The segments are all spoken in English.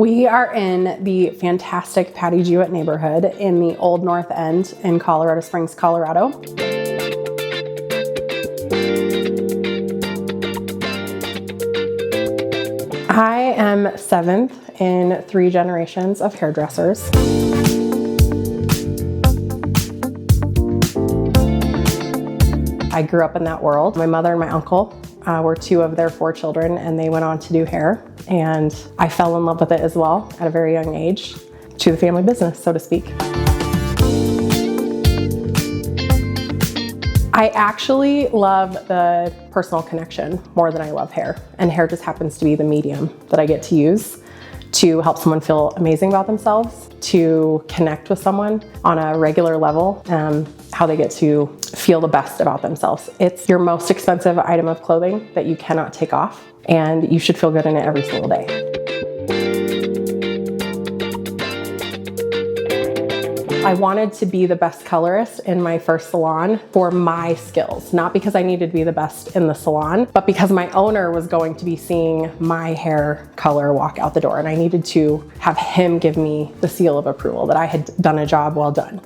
We are in the fantastic Patty Jewett neighborhood in the Old North End in Colorado Springs, Colorado. I am seventh in 3 generations of hairdressers. I grew up in that world. My mother and my uncle were 2 of their 4 children, and they went on to do hair. And I fell in love with it as well at a very young age, to the family business, so to speak. I actually love the personal connection more than I love hair. And hair just happens to be the medium that I get to use to help someone feel amazing about themselves, to connect with someone on a regular level, how they get to feel the best about themselves. It's your most expensive item of clothing that you cannot take off, and you should feel good in it every single day. I wanted to be the best colorist in my first salon for my skills, not because I needed to be the best in the salon, but because my owner was going to be seeing my hair color walk out the door, and I needed to have him give me the seal of approval that I had done a job well done.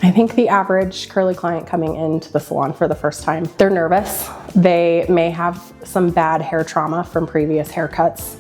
I think the average curly client coming into the salon for the first time, they're nervous. They may have some bad hair trauma from previous haircuts.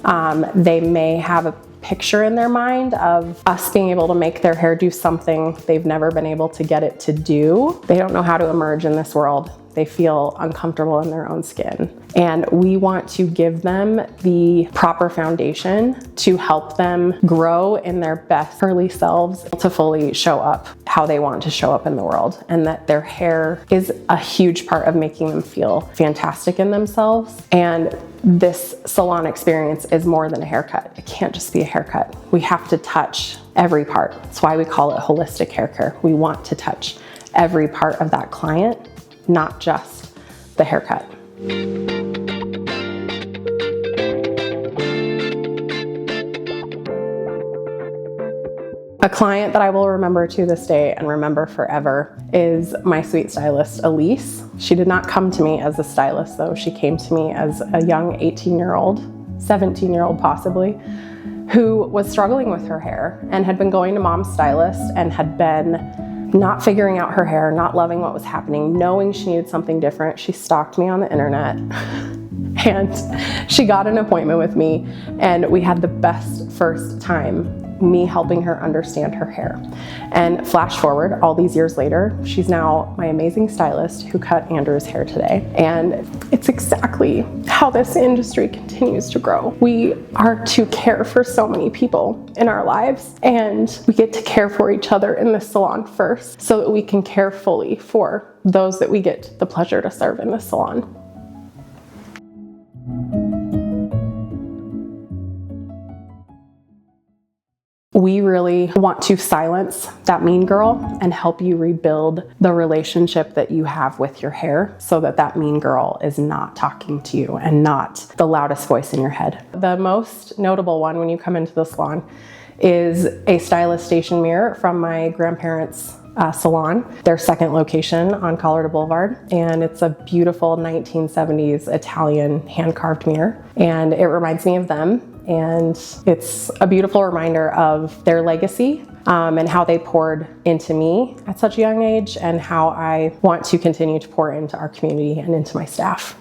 They may have a picture in their mind of us being able to make their hair do something they've never been able to get it to do. They don't know how to emerge in this world. They feel uncomfortable in their own skin. And we want to give them the proper foundation to help them grow in their best early selves, to fully show up how they want to show up in the world. And that their hair is a huge part of making them feel fantastic in themselves. And this salon experience is more than a haircut. It can't just be a haircut. We have to touch every part. That's why we call it holistic hair care. We want to touch every part of that client, not just the haircut. A client that I will remember to this day and remember forever is my sweet stylist, Elise. She did not come to me as a stylist though. She came to me as a young 18-year-old, 17-year-old possibly, who was struggling with her hair and had been going to mom's stylist and had been not figuring out her hair, not loving what was happening, knowing she needed something different. She stalked me on the internet and she got an appointment with me, and we had the best first time, me helping her understand her hair. And flash forward all these years later, she's now my amazing stylist who cut Andrew's hair today. And it's exactly how this industry continues to grow. We are to care for so many people in our lives, and we get to care for each other in the salon first so that we can care fully for those that we get the pleasure to serve in the salon. We really want to silence that mean girl and help you rebuild the relationship that you have with your hair so that that mean girl is not talking to you and not the loudest voice in your head. The most notable one when you come into the salon is a stylist station mirror from my grandparents' salon, their second location on Colorado Boulevard. And it's a beautiful 1970s Italian hand-carved mirror. And it reminds me of them. And it's a beautiful reminder of their legacy and how they poured into me at such a young age, and how I want to continue to pour into our community and into my staff.